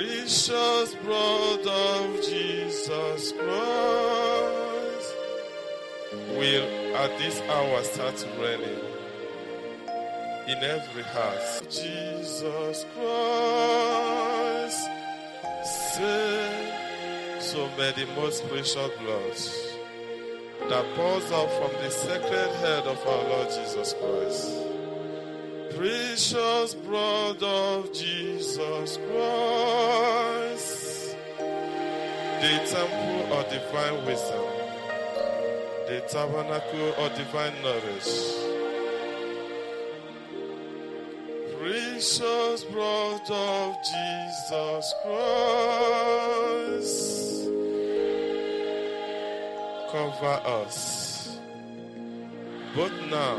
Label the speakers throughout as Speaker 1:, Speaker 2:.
Speaker 1: Precious blood of Jesus Christ will at this hour start raining in every house. Jesus Christ, say, so may the most precious blood that pours out from the sacred head of our Lord Jesus Christ, precious blood of Jesus Christ, the temple of divine wisdom, the tabernacle of divine knowledge, precious blood of Jesus Christ, cover us, both now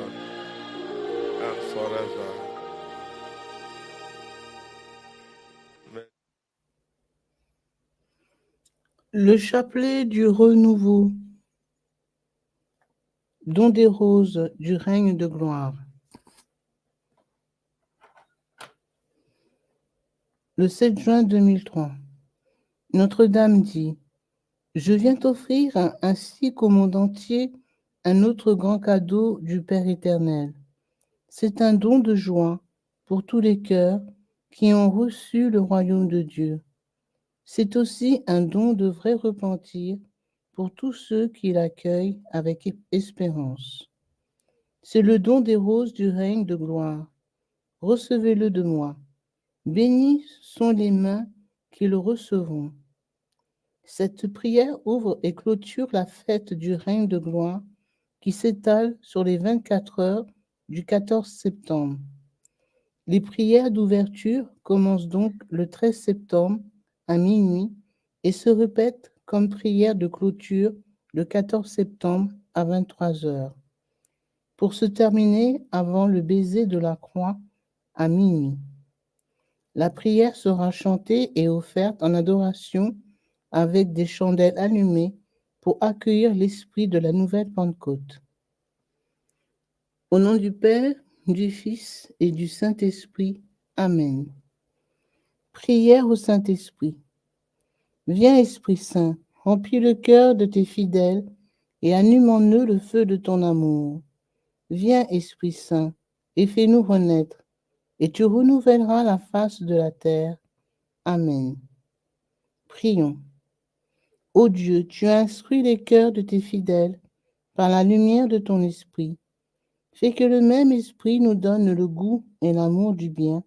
Speaker 1: and forever.
Speaker 2: Le chapelet du renouveau, don des roses du règne de gloire. Le 7 juin 2003, Notre-Dame dit: je viens t'offrir ainsi qu'au monde entier un autre grand cadeau du Père éternel. C'est un don de joie pour tous les cœurs qui ont reçu le royaume de Dieu. C'est aussi un don de vrai repentir pour tous ceux qui l'accueillent avec espérance. C'est le don des roses du règne de gloire. Recevez-le de moi. Bénis sont les mains qui le recevront. Cette prière ouvre et clôture la fête du règne de gloire qui s'étale sur les 24 heures du 14 septembre. Les prières d'ouverture commencent donc le 13 septembre à minuit et se répètent comme prière de clôture le 14 septembre à 23 heures, pour se terminer avant le baiser de la croix à minuit. La prière sera chantée et offerte en adoration avec des chandelles allumées pour accueillir l'esprit de la nouvelle Pentecôte. Au nom du Père, du Fils et du Saint-Esprit. Amen. Prière au Saint-Esprit. Viens, Esprit Saint, remplis le cœur de tes fidèles et allume en eux le feu de ton amour. Viens, Esprit Saint, et fais-nous renaître, et tu renouvelleras la face de la terre. Amen. Prions. Ô Dieu, tu as instruit les cœurs de tes fidèles par la lumière de ton esprit. Fais que le même esprit nous donne le goût et l'amour du bien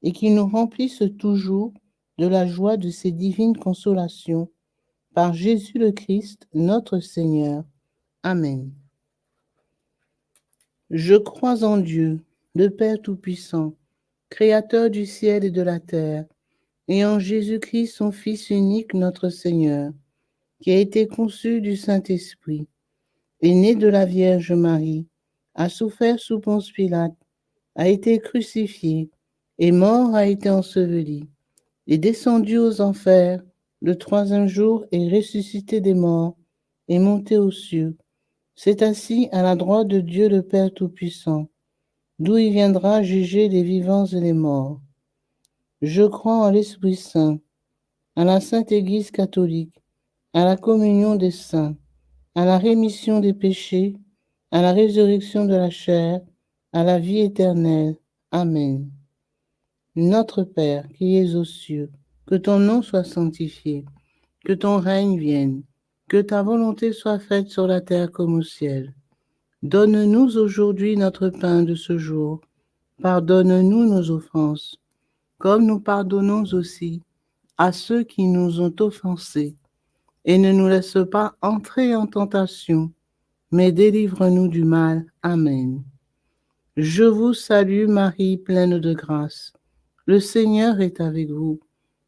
Speaker 2: et qu'il nous remplisse toujours de la joie de ses divines consolations. Par Jésus le Christ, notre Seigneur. Amen. Je crois en Dieu, le Père Tout-Puissant, Créateur du ciel et de la terre, et en Jésus-Christ, son Fils unique, notre Seigneur, qui a été conçu du Saint-Esprit, est né de la Vierge Marie, a souffert sous Ponce Pilate, a été crucifié, est mort, a été enseveli, est descendu aux enfers, le troisième jour est ressuscité des morts, est monté aux cieux, s'est assis à la droite de Dieu le Père Tout-Puissant, d'où il viendra juger les vivants et les morts. Je crois en l'Esprit Saint, à la Sainte Église catholique, à la communion des saints, à la rémission des péchés, à la résurrection de la chair, à la vie éternelle. Amen. Notre Père qui es aux cieux, que ton nom soit sanctifié, que ton règne vienne, que ta volonté soit faite sur la terre comme au ciel. Donne-nous aujourd'hui notre pain de ce jour. Pardonne-nous nos offenses, comme nous pardonnons aussi à ceux qui nous ont offensés. Et ne nous laisse pas entrer en tentation, mais délivre-nous du mal. Amen. Je vous salue Marie, pleine de grâce. Le Seigneur est avec vous.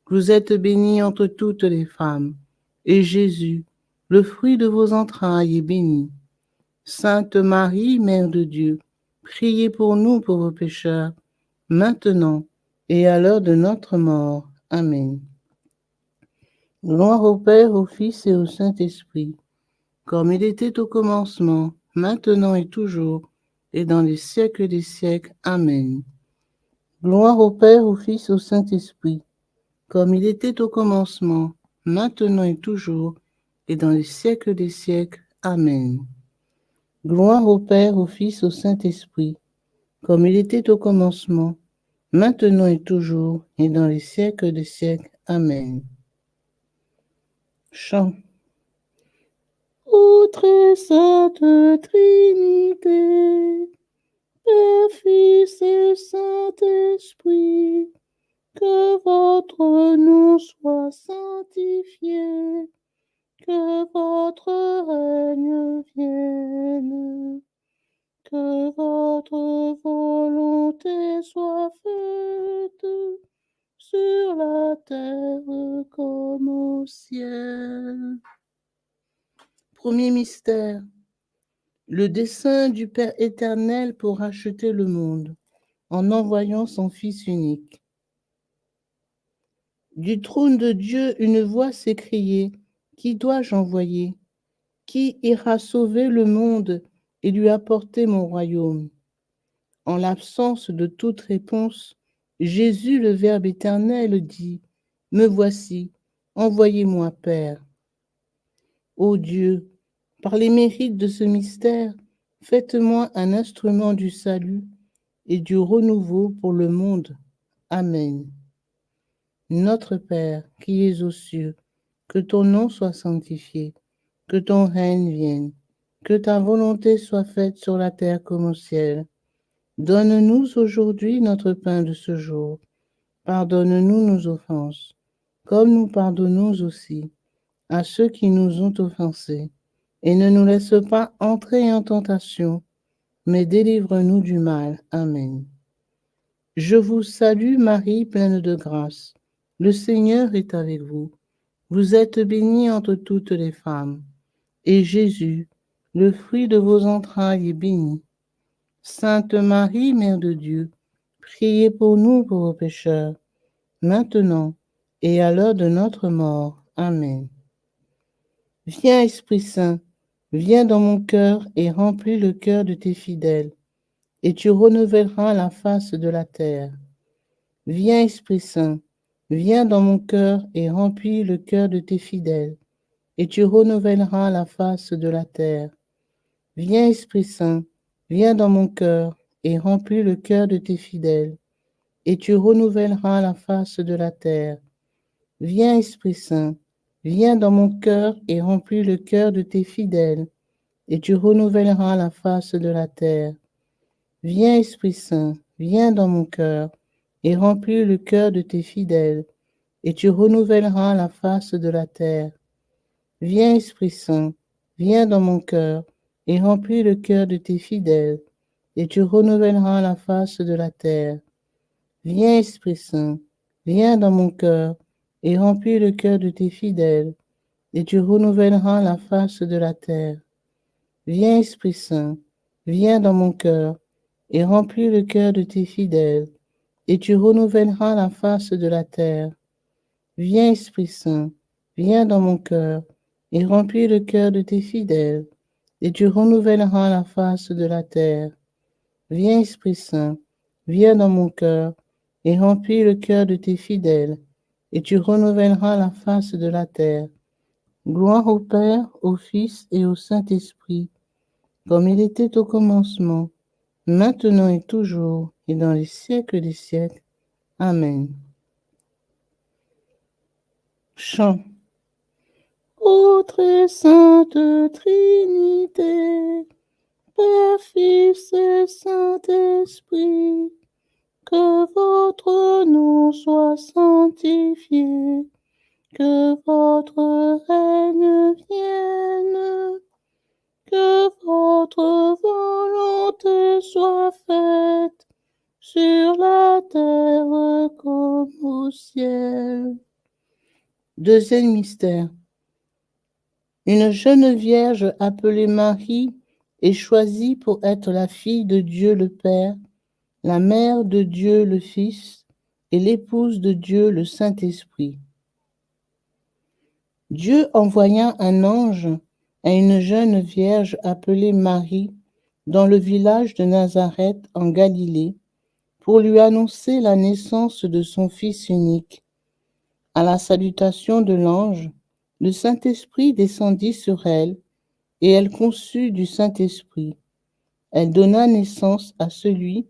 Speaker 2: Vous êtes bénie entre toutes les femmes, et Jésus, le fruit de vos entrailles, est béni. Sainte Marie, Mère de Dieu, priez pour nous pauvres pécheurs, maintenant et à l'heure de notre mort. Amen. Gloire au Père, au Fils et au Saint-Esprit, comme il était au commencement, maintenant et toujours, et dans les siècles des siècles. Amen. Gloire au Père, au Fils et au Saint-Esprit, comme il était au commencement, maintenant et toujours, et dans les siècles des siècles. Amen. Gloire au Père, au Fils, au Saint-Esprit, comme il était au commencement, maintenant et toujours, et dans les siècles des siècles. Amen. Chant. Ô très sainte Trinité, Père, Fils et Saint-Esprit, que votre nom soit sanctifié, que votre règne vienne, que votre volonté soit faite sur la terre comme au ciel. Premier mystère, le dessein du Père éternel pour racheter le monde en envoyant son Fils unique. Du trône de Dieu, une voix s'écriait, « Qui dois-je envoyer? Qui ira sauver le monde et lui apporter mon royaume ?» En l'absence de toute réponse, Jésus, le Verbe éternel, dit, « Me voici, envoyez-moi, Père. » Ô Dieu, par les mérites de ce mystère, faites-moi un instrument du salut et du renouveau pour le monde. Amen. Notre Père, qui es aux cieux, que ton nom soit sanctifié, que ton règne vienne, que ta volonté soit faite sur la terre comme au ciel. Donne-nous aujourd'hui notre pain de ce jour. Pardonne-nous nos offenses, comme nous pardonnons aussi à ceux qui nous ont offensés. Et ne nous laisse pas entrer en tentation, mais délivre-nous du mal. Amen. Je vous salue Marie, pleine de grâce. Le Seigneur est avec vous. Vous êtes bénie entre toutes les femmes. Et Jésus, le fruit de vos entrailles, est béni. Sainte Marie, Mère de Dieu, priez pour nous pauvres pécheurs, maintenant et à l'heure de notre mort. Amen. Viens, Esprit Saint, viens dans mon cœur et remplis le cœur de tes fidèles, et tu renouvelleras la face de la terre. Viens, Esprit Saint, viens dans mon cœur et remplis le cœur de tes fidèles, et tu renouvelleras la face de la terre. Viens, Esprit Saint, viens dans mon cœur et remplis le cœur de tes fidèles, et tu renouvelleras la face de la terre. Viens, Esprit Saint, viens dans mon cœur et remplis le cœur de tes fidèles, et tu renouvelleras la face de la terre. Viens, Esprit Saint, viens dans mon cœur et remplis le cœur de tes fidèles, et tu renouvelleras la face de la terre. Viens, Esprit Saint, viens dans mon cœur et remplis le cœur de tes fidèles, et tu renouvelleras la face de la terre. Viens, Esprit Saint, viens dans mon cœur et remplis le cœur de tes fidèles, et tu renouvelleras la face de la terre. Viens, Esprit Saint, viens dans mon cœur et remplis le cœur de tes fidèles, et tu renouvelleras la face de la terre. Viens, Esprit Saint, viens dans mon cœur et remplis le cœur de tes fidèles, et tu renouvelleras la face de la terre. Viens, Esprit Saint, viens dans mon cœur et remplis le cœur de tes fidèles, et tu renouvelleras la face de la terre. Gloire au Père, au Fils et au Saint-Esprit, comme il était au commencement, maintenant et toujours, et dans les siècles des siècles. Amen. Chant. Ô très sainte Trinité, Père, Fils et Saint-Esprit, que votre nom soit sanctifié, que votre règne vienne, que votre volonté soit faite sur la terre comme au ciel. Deuxième mystère. Une jeune vierge appelée Marie est choisie pour être la fille de Dieu le Père, la mère de Dieu le Fils et l'épouse de Dieu le Saint-Esprit. Dieu envoya un ange à une jeune vierge appelée Marie dans le village de Nazareth en Galilée pour lui annoncer la naissance de son fils unique. À la salutation de l'ange, le Saint-Esprit descendit sur elle, et elle conçut du Saint-Esprit. Elle donna naissance à celui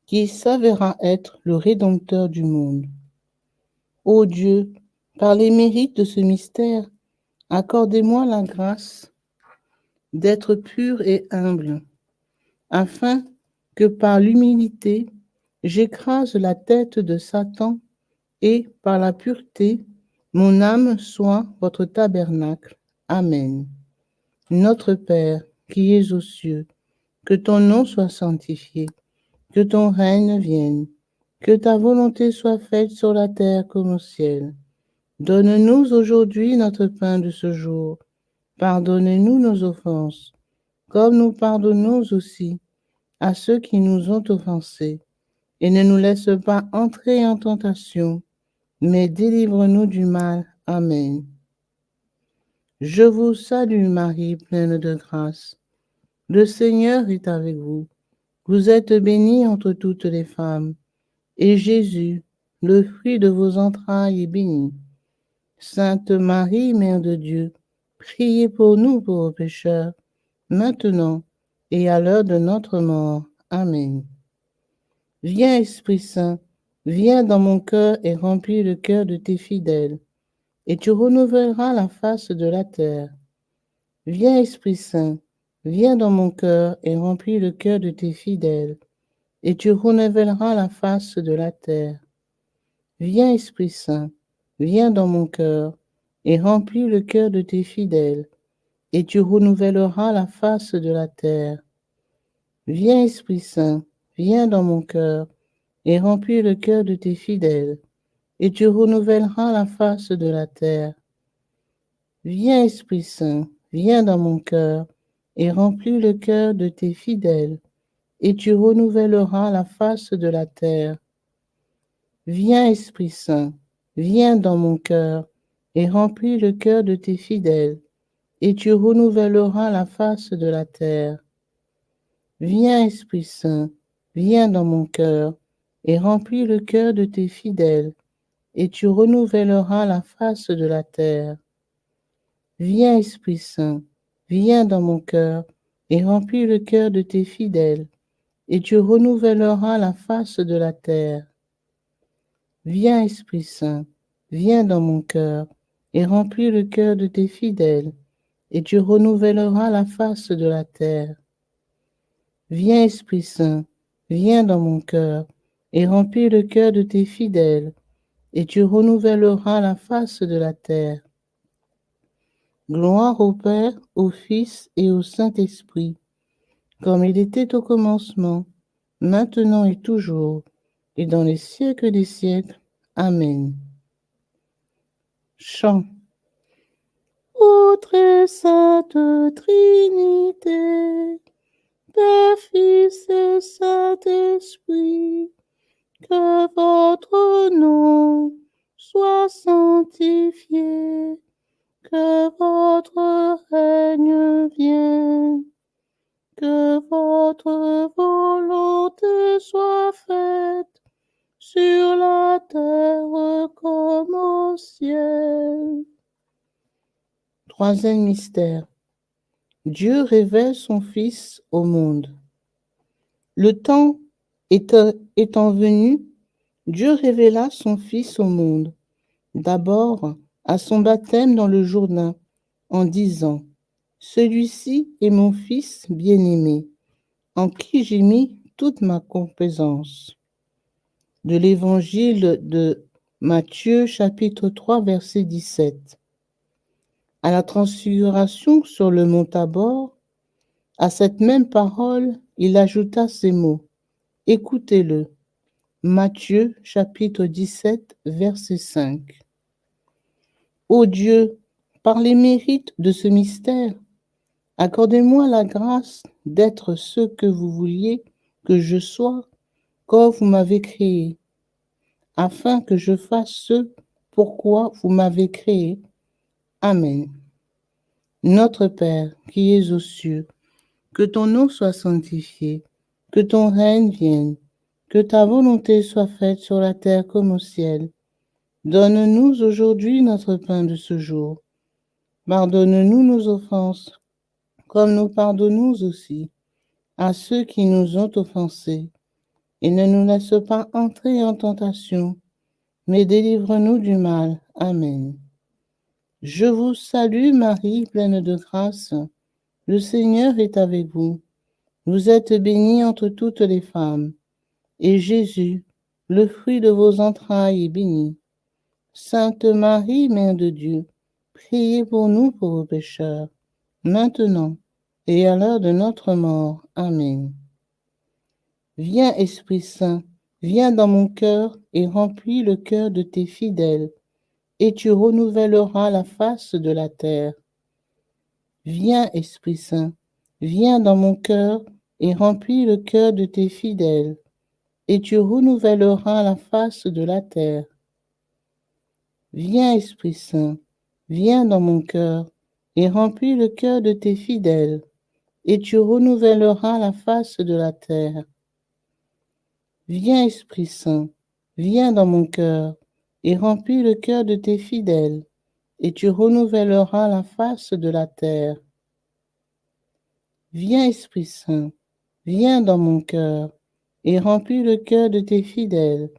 Speaker 2: qui s'avéra être le Rédempteur du monde. Ô Dieu, par les mérites de ce mystère, accordez-moi la grâce d'être pur et humble, afin que par l'humilité, j'écrase la tête de Satan et par la pureté, mon âme soit votre tabernacle. Amen. Notre Père, qui es aux cieux, que ton nom soit sanctifié, que ton règne vienne, que ta volonté soit faite sur la terre comme au ciel. Donne-nous aujourd'hui notre pain de ce jour. Pardonne-nous nos offenses, comme nous pardonnons aussi à ceux qui nous ont offensés. Et ne nous laisse pas entrer en tentation, mais délivre-nous du mal. Amen. Je vous salue Marie, pleine de grâce. Le Seigneur est avec vous. Vous êtes bénie entre toutes les femmes, et Jésus, le fruit de vos entrailles, est béni. Sainte Marie, Mère de Dieu, priez pour nous pauvres pécheurs, maintenant et à l'heure de notre mort. Amen. Viens, Esprit Saint, viens dans mon cœur et remplis le cœur de tes fidèles, et tu renouvelleras la face de la terre. Viens, Esprit Saint, viens dans mon cœur et remplis le cœur de tes fidèles, et tu renouvelleras la face de la terre. Viens, Esprit Saint, viens dans mon cœur et remplis le cœur de tes fidèles, et tu renouvelleras la face de la terre. Viens, Esprit Saint, viens dans mon cœur et remplis le cœur de tes fidèles, et tu renouvelleras la face de la terre. Viens, Esprit Saint, viens dans mon cœur et remplis le cœur de tes fidèles, et tu renouvelleras la face de la terre. Viens, Esprit Saint, viens dans mon cœur et remplis le cœur de tes fidèles, et tu renouvelleras la face de la terre. Viens, Esprit Saint, viens dans mon cœur et remplis le cœur de tes fidèles, et tu renouvelleras la face de la terre. Viens, Esprit Saint, viens dans mon cœur et remplis le cœur de tes fidèles, et tu renouvelleras la face de la terre. Viens, Esprit Saint, viens dans mon cœur et remplis le cœur de tes fidèles, et tu renouvelleras la face de la terre. Viens, Esprit Saint, viens dans mon cœur et remplis le cœur de tes fidèles, et tu renouvelleras la face de la terre. Gloire au Père, au Fils et au Saint-Esprit, comme il était au commencement, maintenant et toujours, et dans les siècles des siècles. Amen. Chant. Ô très sainte Trinité, Père, Fils et Saint-Esprit, que votre nom soit sanctifié, que votre règne vienne, que votre volonté soit faite sur la terre comme au ciel. Troisième mystère. Dieu révèle son Fils au monde. Le temps étant venu, Dieu révéla son Fils au monde, d'abord à son baptême dans le Jourdain, en disant : « Celui-ci est mon Fils bien-aimé, en qui j'ai mis toute ma complaisance. » De l'Évangile de Matthieu, chapitre 3, verset 17. À la transfiguration sur le mont Tabor, à cette même parole, il ajouta ces mots. Écoutez-le. Matthieu, chapitre 17, verset 5. Ô Dieu, par les mérites de ce mystère, accordez-moi la grâce d'être ce que vous vouliez que je sois quand vous m'avez créé, afin que je fasse ce pourquoi vous m'avez créé. Amen. Notre Père, qui es aux cieux, que ton nom soit sanctifié, que ton règne vienne, que ta volonté soit faite sur la terre comme au ciel. Donne-nous aujourd'hui notre pain de ce jour. Pardonne-nous nos offenses, comme nous pardonnons aussi à ceux qui nous ont offensés. Et ne nous laisse pas entrer en tentation, mais délivre-nous du mal. Amen. Je vous salue Marie, pleine de grâce. Le Seigneur est avec vous. Vous êtes bénie entre toutes les femmes, et Jésus, le fruit de vos entrailles, est béni. Sainte Marie, Mère de Dieu, priez pour nous pauvres pécheurs, maintenant et à l'heure de notre mort. Amen. Viens, Esprit Saint, viens dans mon cœur et remplis le cœur de tes fidèles, et tu renouvelleras la face de la terre. Viens, Esprit Saint, viens dans mon cœur et remplis le cœur de tes fidèles, et tu renouvelleras la face de la terre. Viens, Esprit Saint, viens dans mon cœur et remplis le cœur de tes fidèles, et tu renouvelleras la face de la terre. Viens, Esprit Saint, viens dans mon cœur et remplis le cœur de tes fidèles, et tu renouvelleras la face de la terre. Viens, Esprit Saint, viens dans mon cœur et remplis le cœur de tes fidèles,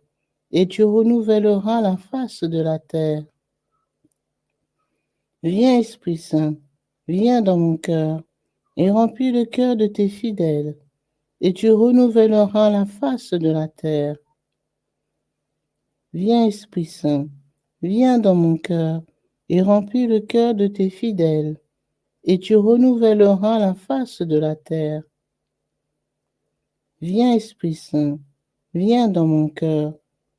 Speaker 2: et tu renouvelleras la face de la terre. Viens, Esprit Saint, viens dans mon cœur et remplis le cœur de tes fidèles, et tu renouvelleras la face de la terre. Viens, Esprit Saint, viens dans mon cœur et remplis le cœur de tes fidèles, et tu renouvelleras la face de la terre. Viens, Esprit Saint, viens dans mon cœur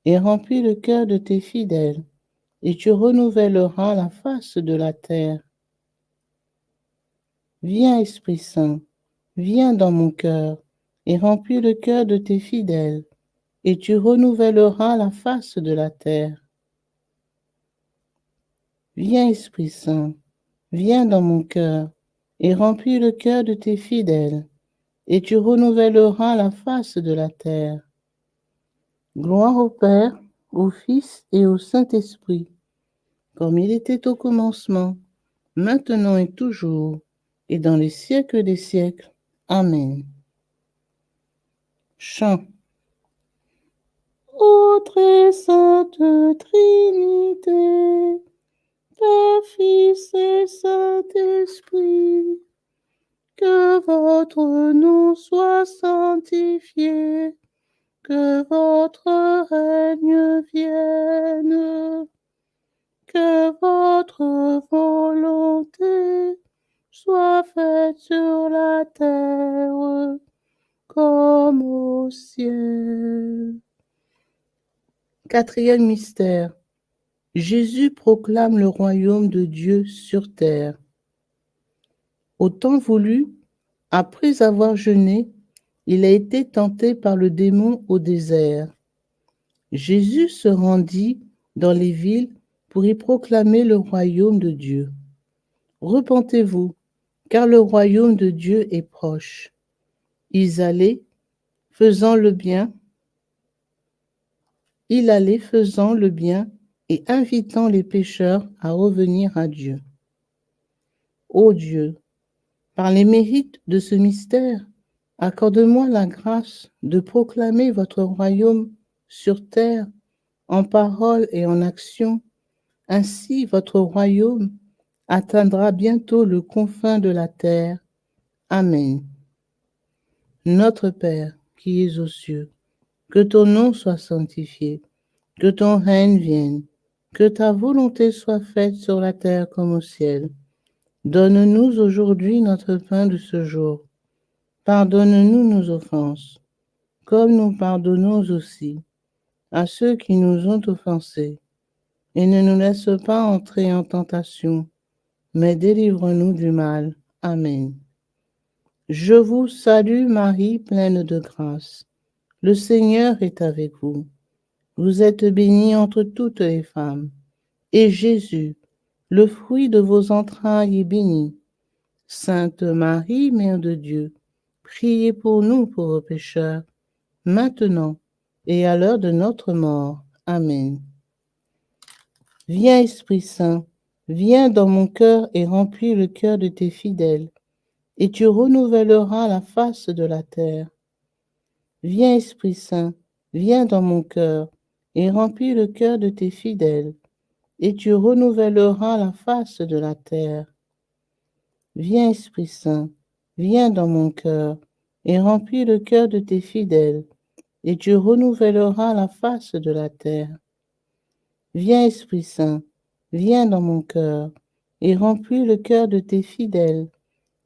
Speaker 2: et remplis le cœur de tes fidèles, et tu renouvelleras la face de la terre. Viens, Esprit Saint, viens dans mon cœur et remplis le cœur de tes fidèles, et tu renouvelleras la face de la terre. Viens, Esprit Saint, viens dans mon cœur et remplis le cœur de tes fidèles, et tu renouvelleras la face de la terre. Gloire au Père, au Fils et au Saint-Esprit, comme il était au commencement, maintenant et toujours, et dans les siècles des siècles. Amen. Chant. Ô très sainte Trinité, Père, Fils et Saint-Esprit, que votre nom soit sanctifié, que votre règne vienne, que votre volonté soit faite sur la terre comme au ciel. Quatrième mystère. Jésus proclame le royaume de Dieu sur terre. Au temps voulu, après avoir jeûné, il a été tenté par le démon au désert. Jésus se rendit dans les villes pour y proclamer le royaume de Dieu. Repentez-vous, car le royaume de Dieu est proche. Il allait faisant le bien et invitant les pécheurs à revenir à Dieu. Ô Dieu, par les mérites de ce mystère, accorde-moi la grâce de proclamer votre royaume sur terre en parole et en action. Ainsi, votre royaume atteindra bientôt le confin de la terre. Amen. Notre Père, qui es aux cieux, que ton nom soit sanctifié, que ton règne vienne, que ta volonté soit faite sur la terre comme au ciel. Donne-nous aujourd'hui notre pain de ce jour. Pardonne-nous nos offenses, comme nous pardonnons aussi à ceux qui nous ont offensés. Et ne nous laisse pas entrer en tentation, mais délivre-nous du mal. Amen. Je vous salue Marie, pleine de grâce. Le Seigneur est avec vous. Vous êtes bénie entre toutes les femmes, et Jésus, le fruit de vos entrailles, est béni. Sainte Marie, Mère de Dieu, priez pour nous pauvres pécheurs, maintenant et à l'heure de notre mort. Amen. Viens, Esprit Saint, viens dans mon cœur et remplis le cœur de tes fidèles, et tu renouvelleras la face de la terre. Viens, Esprit Saint, viens dans mon cœur et remplis le cœur de tes fidèles, et tu renouvelleras la face de la terre. Viens, Esprit Saint, viens dans mon cœur et remplis le cœur de tes fidèles, et tu renouvelleras la face de la terre. Viens, Esprit Saint, viens dans mon cœur et remplis le cœur de tes fidèles,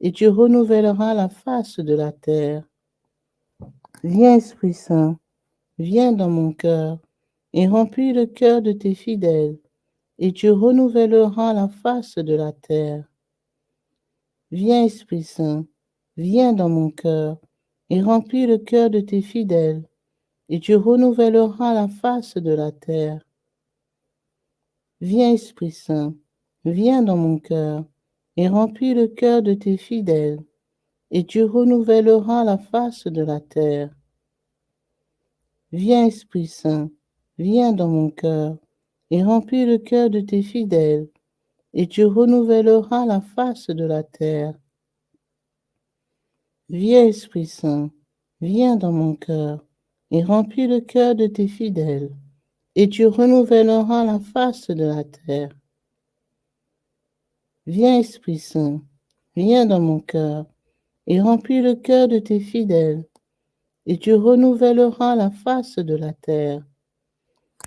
Speaker 2: et tu renouvelleras la face de la terre. Viens, Esprit Saint, viens dans mon cœur et remplis le cœur de tes fidèles, et tu renouvelleras la face de la terre. Viens, Esprit Saint, viens dans mon cœur et remplis le cœur de tes fidèles, et tu renouvelleras la face de la terre. Viens, Esprit Saint, viens dans mon cœur et remplis le cœur de tes fidèles, et tu renouvelleras la face de la terre. Viens, Esprit Saint, viens dans mon cœur et remplis le cœur de tes fidèles, et tu renouvelleras la face de la terre. Viens, Esprit Saint, viens dans mon cœur et remplis le cœur de tes fidèles, et tu renouvelleras la face de la terre. Viens, Esprit Saint, viens dans mon cœur et remplis le cœur de tes fidèles, et tu renouvelleras la face de la terre.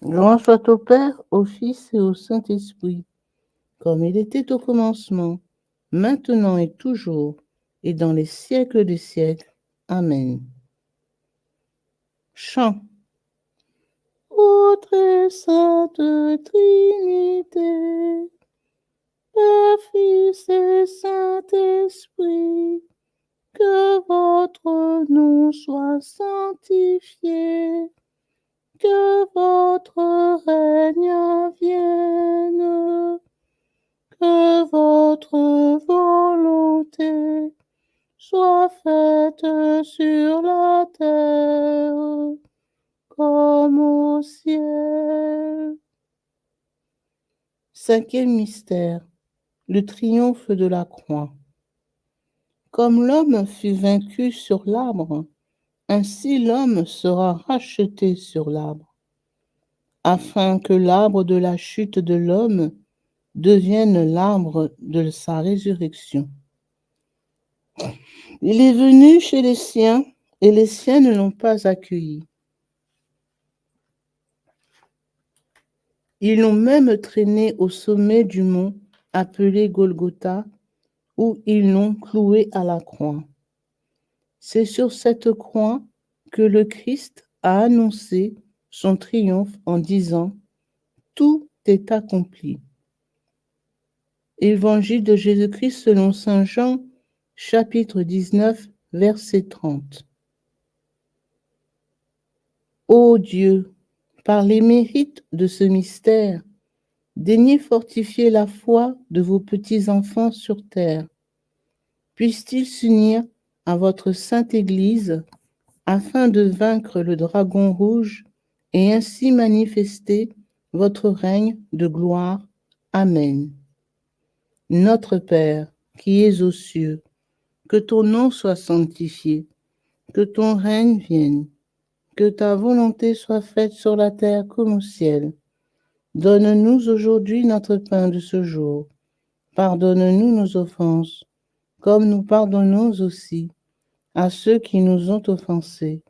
Speaker 2: Gloire soit au Père, au Fils et au Saint-Esprit, comme il était au commencement, maintenant et toujours, et dans les siècles des siècles. Amen. Chant. Ô très sainte Trinité, Père, Fils et Saint-Esprit, que votre nom soit sanctifié, que votre règne vienne, que votre volonté soit faite sur la terre comme au ciel. Cinquième mystère, le triomphe de la croix. Comme l'homme fut vaincu sur l'arbre, ainsi l'homme sera racheté sur l'arbre, afin que l'arbre de la chute de l'homme devienne l'arbre de sa résurrection. Il est venu chez les siens, et les siens ne l'ont pas accueilli. Ils l'ont même traîné au sommet du mont appelé Golgotha, où ils l'ont cloué à la croix. C'est sur cette croix que le Christ a annoncé son triomphe en disant « Tout est accompli ». Évangile de Jésus-Christ selon saint Jean, chapitre 19, verset 30. Ô Dieu, par les mérites de ce mystère, daignez fortifier la foi de vos petits-enfants sur terre. Puissent-ils s'unir à votre sainte Église afin de vaincre le dragon rouge et ainsi manifester votre règne de gloire. Amen. Notre Père, qui es aux cieux, que ton nom soit sanctifié, que ton règne vienne, que ta volonté soit faite sur la terre comme au ciel. Donne-nous aujourd'hui notre pain de ce jour. Pardonne-nous nos offenses, comme nous pardonnons aussi à ceux qui nous ont offensés.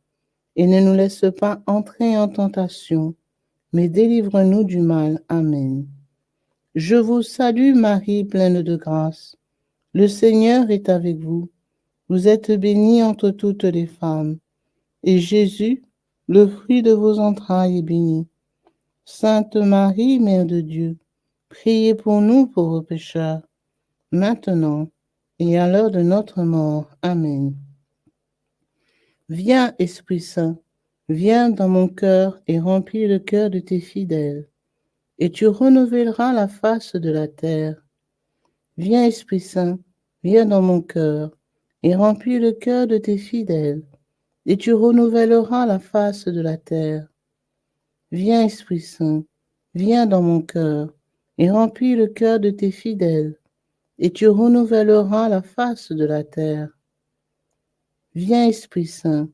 Speaker 2: Et ne nous laisse pas entrer en tentation, mais délivre-nous du mal. Amen. Je vous salue Marie, pleine de grâce. Le Seigneur est avec vous. Vous êtes bénie entre toutes les femmes. Et Jésus, le fruit de vos entrailles, est béni. Sainte Marie, Mère de Dieu, priez pour nous pauvres pécheurs, maintenant et à l'heure de notre mort. Amen. Viens, Esprit Saint, viens dans mon cœur et remplis le cœur de tes fidèles, et tu renouvelleras la face de la terre. Viens, Esprit Saint, viens dans mon cœur et remplis le cœur de tes fidèles, et tu renouvelleras la face de la terre. Viens, Esprit Saint, viens dans mon cœur et remplis le cœur de tes fidèles, et tu renouvelleras la face de la terre. Viens, Esprit Saint,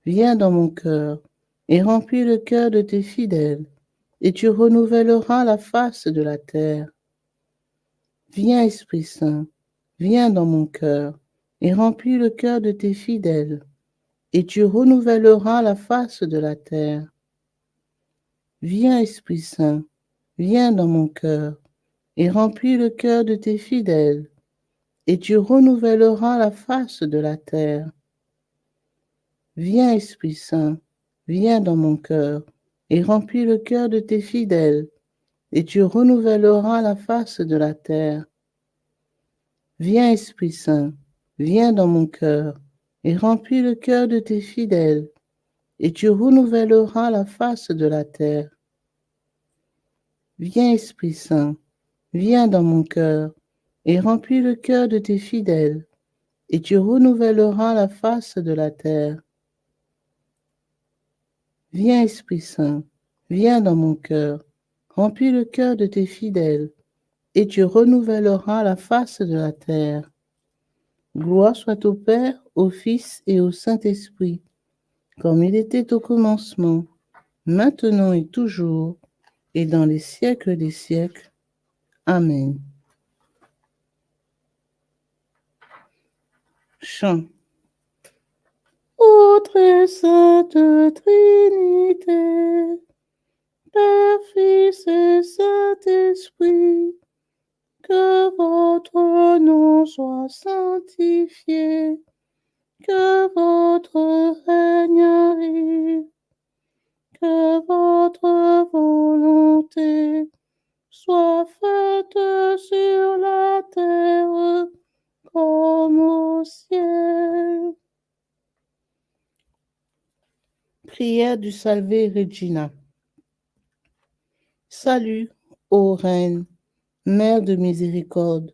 Speaker 2: viens dans mon cœur, et remplis le cœur de tes fidèles, et tu renouvelleras la face de la terre. Viens, Esprit Saint, viens dans mon cœur, et remplis le cœur de tes fidèles, et tu renouvelleras la face de la terre. Viens, Esprit Saint, viens dans mon cœur, et remplis le cœur de tes fidèles, et tu renouvelleras la face de la terre. Viens, Esprit Saint, viens dans mon cœur, et remplis le cœur de tes fidèles, et tu renouvelleras la face de la terre. Viens, Esprit Saint, viens dans mon cœur, et remplis le cœur de tes fidèles, et tu renouvelleras la face de la terre. Viens, Esprit Saint, viens dans mon cœur, et remplis le cœur de tes fidèles, et tu renouvelleras la face de la terre. Viens, Esprit Saint, viens dans mon cœur, remplis le cœur de tes fidèles, et tu renouvelleras la face de la terre. Gloire soit au Père, au Fils et au Saint-Esprit, comme il était au commencement, maintenant et toujours, et dans les siècles des siècles. Amen. Chant. Ô très sainte Trinité, Père, Fils et Saint-Esprit, que votre nom soit sanctifié, que votre règne arrive, que votre volonté soit faite sur la terre comme au ciel. Prière du Salve Regina. Salut, ô Reine, Mère de miséricorde,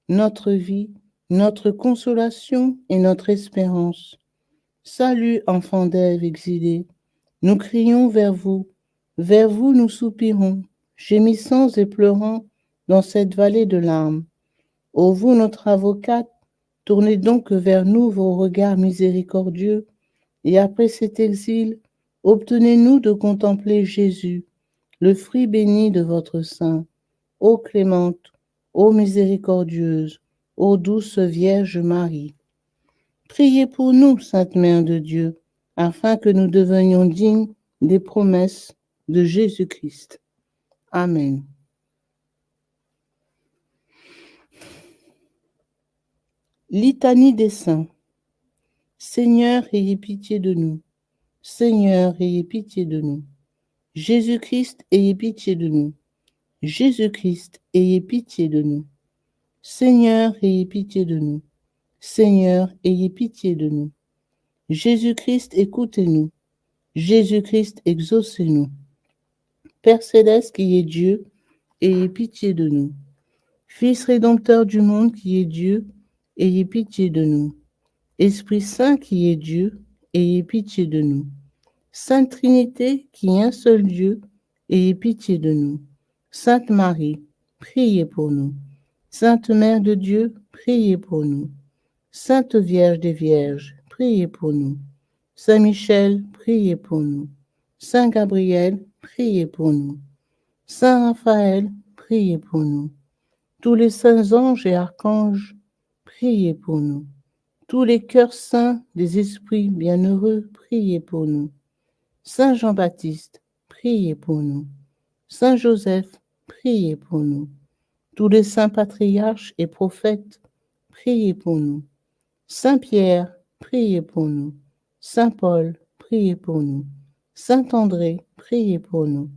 Speaker 2: notre vie, notre consolation et notre espérance. Salut, enfant d'Ève exilée, nous crions vers vous nous soupirons, gémissant et pleurant dans cette vallée de larmes. Ô vous, notre avocate, tournez donc vers nous vos regards miséricordieux, et après cet exil, obtenez-nous de contempler Jésus, le fruit béni de votre sein. Ô clémente, ô miséricordieuse, ô douce Vierge Marie. Priez pour nous, Sainte Mère de Dieu, afin que nous devenions dignes des promesses de Jésus-Christ. Amen. Litanie des saints. Seigneur, ayez pitié de nous. Seigneur, ayez pitié de nous. Jésus-Christ, ayez pitié de nous. Jésus-Christ, ayez pitié de nous. Seigneur, ayez pitié de nous. Seigneur, ayez pitié de nous. Jésus-Christ, écoutez-nous. Jésus-Christ, exaucez-nous. Père céleste qui est Dieu, ayez pitié de nous. Fils rédempteur du monde qui est Dieu, ayez pitié de nous. Esprit Saint qui est Dieu, ayez pitié de nous. Sainte Trinité qui est un seul Dieu, ayez pitié de nous. Sainte Marie, priez pour nous. Sainte Mère de Dieu, priez pour nous. Sainte Vierge des Vierges, priez pour nous. Saint Michel, priez pour nous. Saint Gabriel, priez pour nous. Saint Raphaël, priez pour nous. Tous les saints anges et archanges, priez pour nous. Tous les cœurs saints des esprits bienheureux, priez pour nous. Saint Jean-Baptiste, priez pour nous. Saint Joseph, priez pour nous. Tous les saints patriarches et prophètes, priez pour nous. Saint Pierre, priez pour nous. Saint Paul, priez pour nous. Saint André, priez pour nous.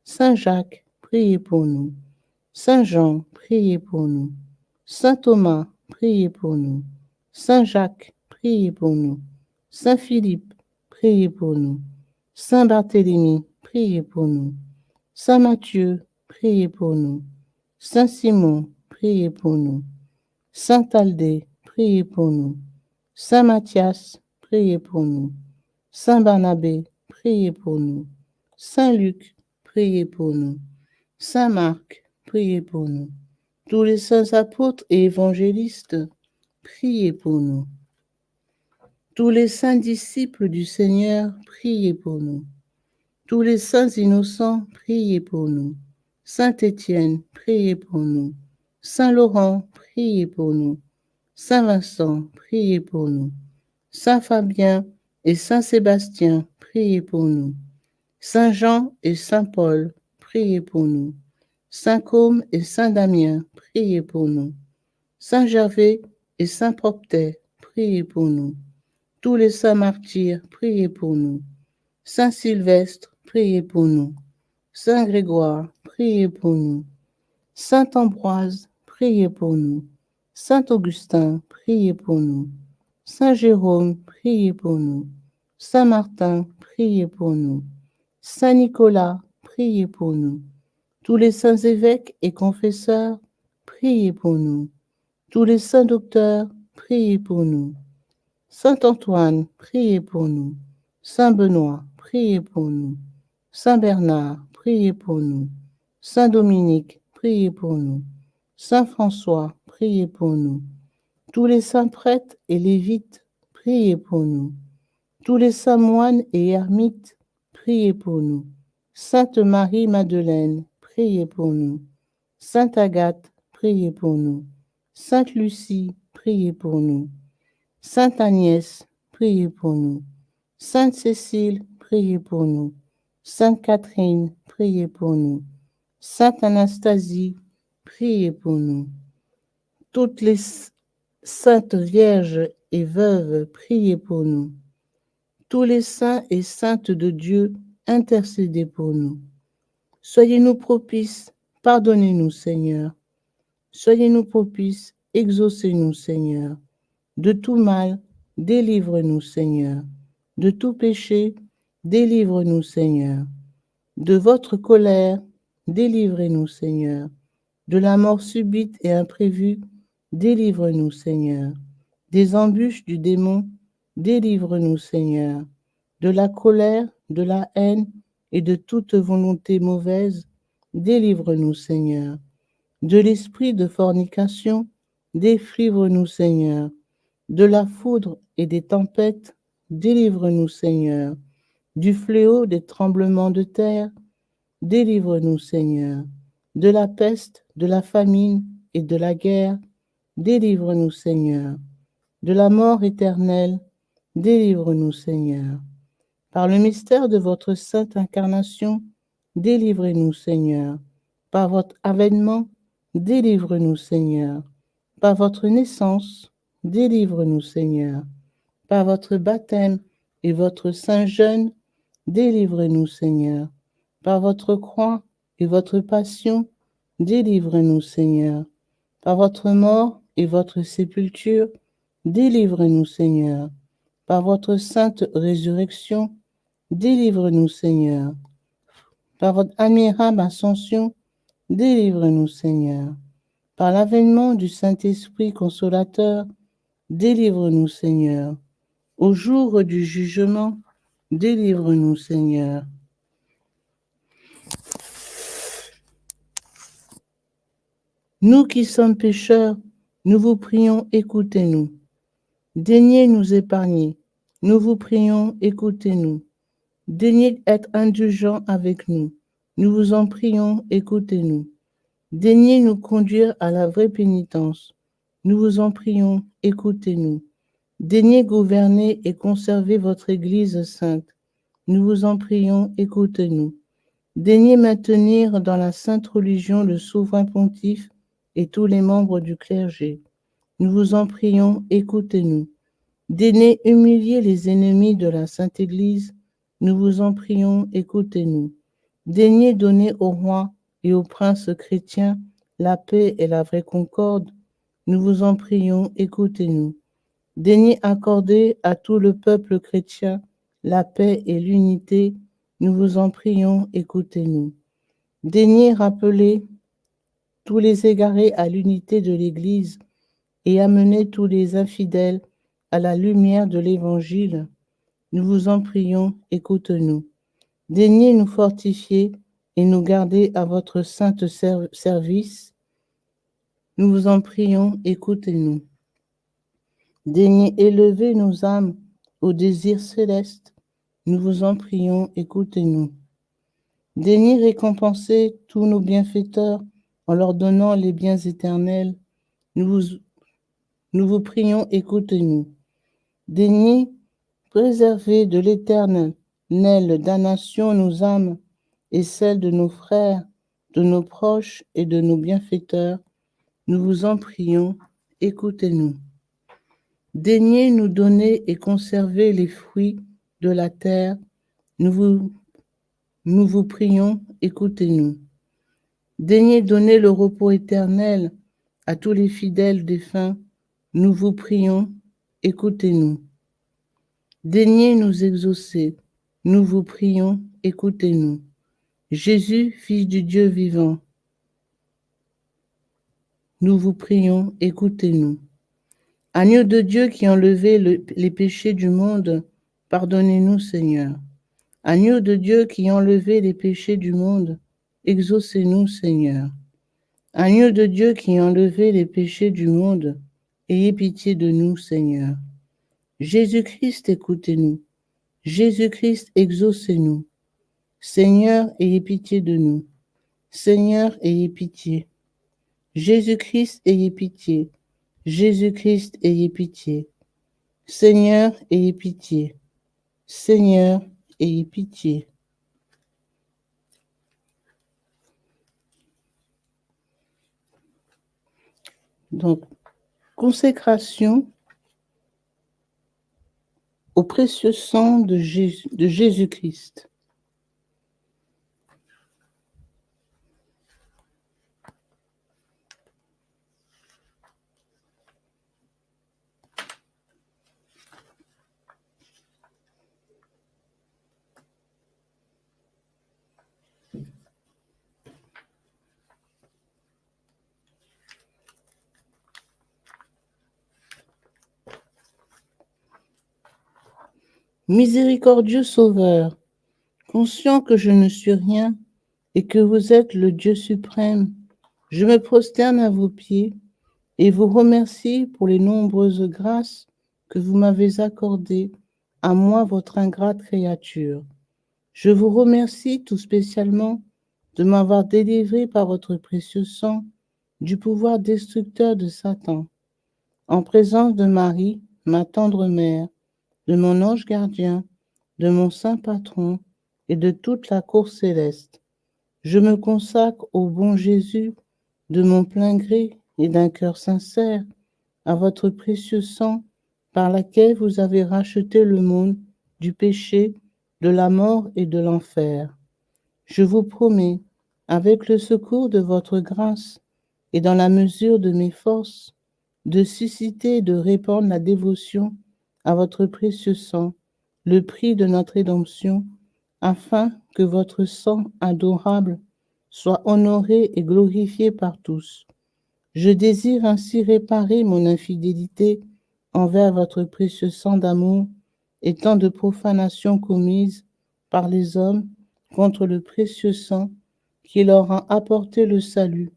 Speaker 2: Saint Jacques, priez pour nous. Saint Jean, priez pour nous. Saint Thomas, priez pour nous. Saint Jacques, priez pour nous. Saint Philippe, priez pour nous. Saint Barthélemy, priez pour nous. Saint Matthieu, priez pour nous. Saint Simon, priez pour nous. Saint Aldée, priez pour nous. Saint Matthias, priez pour nous. Saint Barnabé, priez pour nous. Saint Luc, priez pour nous. Saint Marc, priez pour nous. Tous les saints apôtres et évangélistes, priez pour nous. Tous les saints disciples du Seigneur, priez pour nous. Tous les saints innocents, priez pour nous. Saint Étienne, priez pour nous. Saint Laurent, priez pour nous. Saint Vincent, priez pour nous. Saint Fabien et Saint Sébastien, priez pour nous. Saint Jean et Saint Paul, priez pour nous. Saint Côme et Saint Damien, priez pour nous. Saint Gervais et Saint Proctet, priez pour nous. Tous les saints martyrs, priez pour nous. Saint Sylvestre, priez pour nous. Saint Grégoire, priez pour nous. Saint Ambroise, priez pour nous. Saint Augustin, priez pour nous. Saint Jérôme, priez pour nous. Saint Martin, priez pour nous. Saint Nicolas, priez pour nous. Tous les saints évêques et confesseurs, priez pour nous. Tous les saints docteurs, priez pour nous. Saint Antoine, priez pour nous. Saint Benoît, priez pour nous. Saint Bernard, priez pour nous. Saint Dominique, priez pour nous. Saint François, priez pour nous. Tous les saints prêtres et lévites, priez pour nous. Tous les saints moines et ermites, priez pour nous. Sainte Marie-Madeleine, priez pour nous. Sainte Agathe, priez pour nous. Sainte Lucie, priez pour nous. Sainte Agnès, priez pour nous. Sainte Cécile, priez pour nous. Sainte Catherine, priez pour nous. Sainte Anastasie, priez pour nous. Toutes les saintes vierges et veuves, priez pour nous. Tous les saints et saintes de Dieu, intercédez pour nous. Soyez-nous propices, pardonnez-nous, Seigneur. Soyez-nous propices, exaucez-nous, Seigneur. De tout mal, délivre-nous, Seigneur. De tout péché, délivre-nous, Seigneur. De votre colère, délivrez-nous, Seigneur. De la mort subite et imprévue, délivre-nous, Seigneur. Des embûches du démon, délivre-nous, Seigneur. De la colère, de la haine et de toute volonté mauvaise, délivre-nous, Seigneur. De l'esprit de fornication, délivre-nous, Seigneur. De la foudre et des tempêtes, délivre-nous, Seigneur. Du fléau des tremblements de terre, délivre-nous, Seigneur. De la peste, de la famine et de la guerre, délivre-nous, Seigneur. De la mort éternelle, délivre-nous, Seigneur. Par le mystère de votre sainte incarnation, délivrez-nous, Seigneur. Par votre avènement, délivrez-nous, Seigneur. Par votre naissance, délivre-nous, Seigneur. Par votre baptême et votre saint jeûne, délivrez-nous, Seigneur. Par votre croix et votre passion, délivrez-nous, Seigneur. Par votre mort et votre sépulture, délivrez-nous, Seigneur. Par votre sainte résurrection, délivrez-nous, Seigneur. Par votre admirable ascension, délivrez-nous, Seigneur. Par l'avènement du Saint-Esprit consolateur, délivre-nous, Seigneur. Au jour du jugement, délivre-nous, Seigneur. Nous qui sommes pécheurs, nous vous prions, écoutez-nous. Daignez nous épargner. Nous vous prions, écoutez-nous. Daignez être indulgents avec nous. Nous vous en prions, écoutez-nous. Daignez nous conduire à la vraie pénitence. Nous vous en prions, écoutez-nous. Daignez gouverner et conserver votre Église sainte. Nous vous en prions, écoutez-nous. Daignez maintenir dans la sainte religion le souverain pontife et tous les membres du clergé. Nous vous en prions, écoutez-nous. Daignez humilier les ennemis de la Sainte Église. Nous vous en prions, écoutez-nous. Daignez donner au roi et aux princes chrétiens la paix et la vraie concorde. Nous vous en prions, écoutez-nous. Daignez accorder à tout le peuple chrétien la paix et l'unité. Nous vous en prions, écoutez-nous. Daignez rappeler tous les égarés à l'unité de l'Église et amener tous les infidèles à la lumière de l'Évangile. Nous vous en prions, écoutez-nous. Daignez nous fortifier et nous garder à votre sainte service. Nous vous en prions, écoutez-nous. Daignez élever nos âmes au désir céleste. Nous vous en prions, écoutez-nous. Daignez récompenser tous nos bienfaiteurs en leur donnant les biens éternels. Nous vous prions, écoutez-nous. Daignez préserver de l'éternelle damnation nos âmes et celles de nos frères, de nos proches et de nos bienfaiteurs. Nous vous en prions, écoutez-nous. Daignez nous donner et conserver les fruits de la terre. Nous vous prions, écoutez-nous. Daignez donner le repos éternel à tous les fidèles défunts. Nous vous prions, écoutez-nous. Daignez nous exaucer. Nous vous prions, écoutez-nous. Jésus, Fils du Dieu vivant, nous vous prions, écoutez-nous. Agneau de Dieu qui enlevez les péchés du monde, pardonnez-nous, Seigneur. Agneau de Dieu qui enlevez les péchés du monde, exaucez-nous, Seigneur. Agneau de Dieu qui enlevez les péchés du monde, ayez pitié de nous, Seigneur. Jésus-Christ, écoutez-nous. Jésus-Christ, exaucez-nous. Seigneur, ayez pitié de nous. Seigneur, ayez pitié. Jésus-Christ, ayez pitié. Jésus-Christ, ayez pitié. Seigneur, ayez pitié. Seigneur, ayez pitié. Donc, consécration au précieux sang de Jésus-Christ. Miséricordieux Sauveur, conscient que je ne suis rien et que vous êtes le Dieu suprême, je me prosterne à vos pieds et vous remercie pour les nombreuses grâces que vous m'avez accordées, à moi, votre ingrate créature. Je vous remercie tout spécialement de m'avoir délivré par votre précieux sang du pouvoir destructeur de Satan, en présence de Marie, ma tendre mère, de mon ange gardien, de mon saint patron et de toute la cour céleste. Je me consacre au bon Jésus de mon plein gré et d'un cœur sincère à votre précieux sang par laquelle vous avez racheté le monde du péché, de la mort et de l'enfer. Je vous promets, avec le secours de votre grâce et dans la mesure de mes forces, de susciter et de répandre la dévotion à votre précieux sang, le prix de notre rédemption, afin que votre sang adorable soit honoré et glorifié par tous. Je désire ainsi réparer mon infidélité envers votre précieux sang d'amour et tant de profanations commises par les hommes contre le précieux sang qui leur a apporté le salut.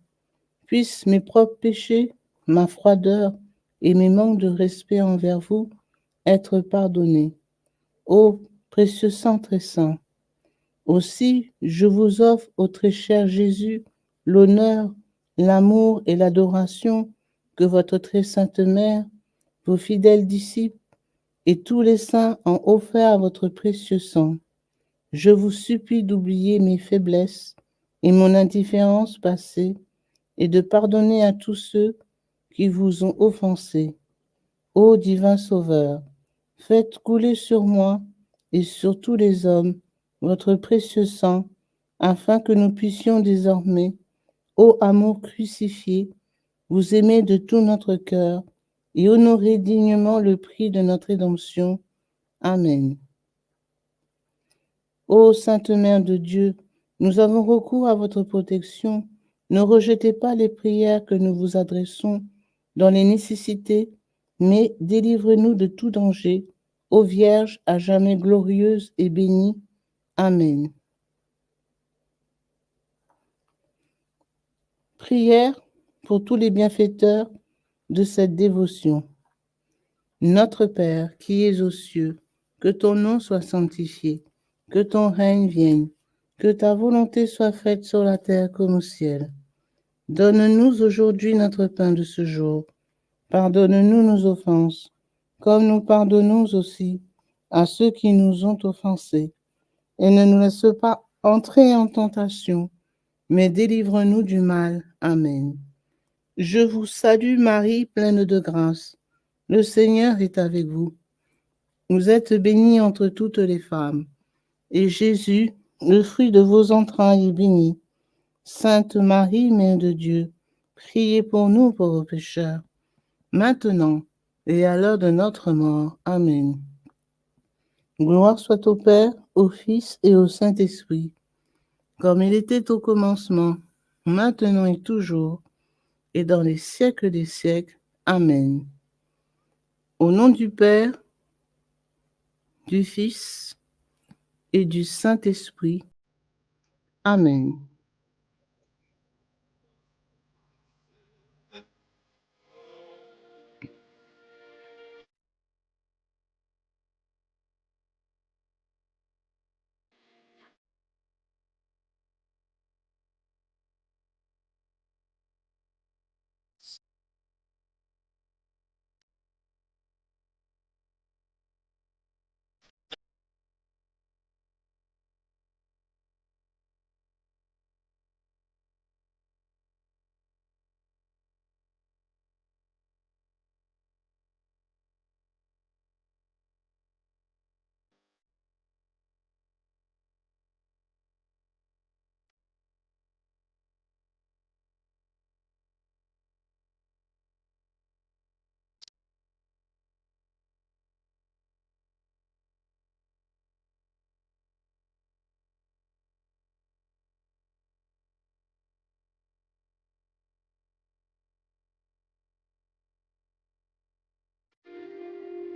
Speaker 2: Puissent mes propres péchés, ma froideur et mes manques de respect envers vous être pardonnés. Ô précieux sang très saint, aussi je vous offre, ô très cher Jésus, l'honneur, l'amour et l'adoration que votre très sainte mère, vos fidèles disciples et tous les saints ont offert à votre précieux sang. Je vous supplie d'oublier mes faiblesses et mon indifférence passée et de pardonner à tous ceux qui vous ont offensé. Ô divin Sauveur, faites couler sur moi et sur tous les hommes votre précieux sang, afin que nous puissions désormais, ô amour crucifié, vous aimer de tout notre cœur et honorer dignement le prix de notre rédemption. Amen. Ô Sainte Mère de Dieu, nous avons recours à votre protection. Ne rejetez pas les prières que nous vous adressons dans les nécessités, mais délivrez-nous de tout danger. Ô Vierge, à jamais glorieuse et bénie. Amen. Prière pour tous les bienfaiteurs de cette dévotion. Notre Père qui es aux cieux, que ton nom soit sanctifié, que ton règne vienne, que ta volonté soit faite sur la terre comme au ciel. Donne-nous aujourd'hui notre pain de ce jour. Pardonne-nous nos offenses, comme nous pardonnons aussi à ceux qui nous ont offensés. Et ne nous laisse pas entrer en tentation, mais délivre-nous du mal. Amen. Je vous salue Marie, pleine de grâce. Le Seigneur est avec vous. Vous êtes bénie entre toutes les femmes. Et Jésus, le fruit de vos entrailles, est béni. Sainte Marie, Mère de Dieu, priez pour nous pauvres pécheurs, maintenant et à l'heure de notre mort. Amen. Gloire soit au Père, au Fils et au Saint-Esprit, comme il était au commencement, maintenant et toujours, et dans les siècles des siècles. Amen. Au nom du Père, du Fils et du Saint-Esprit. Amen.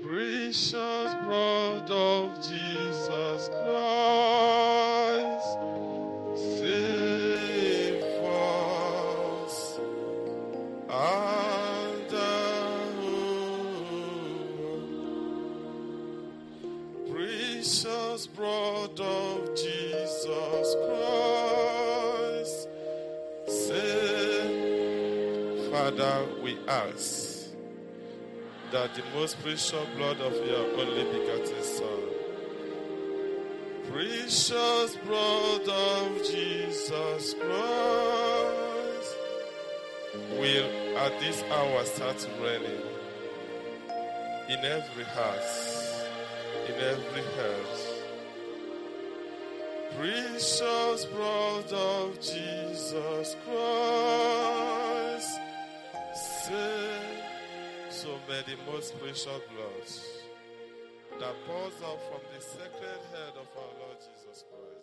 Speaker 1: Precious blood of Jesus Christ, save us. And precious blood of Jesus Christ, save. Father, we ask that the most precious blood of your only begotten Son, precious blood of Jesus Christ, will at this hour start raining in every house, in every heart. Precious blood of Jesus Christ, save. So may the most precious blood that pours out from the sacred head of our Lord Jesus Christ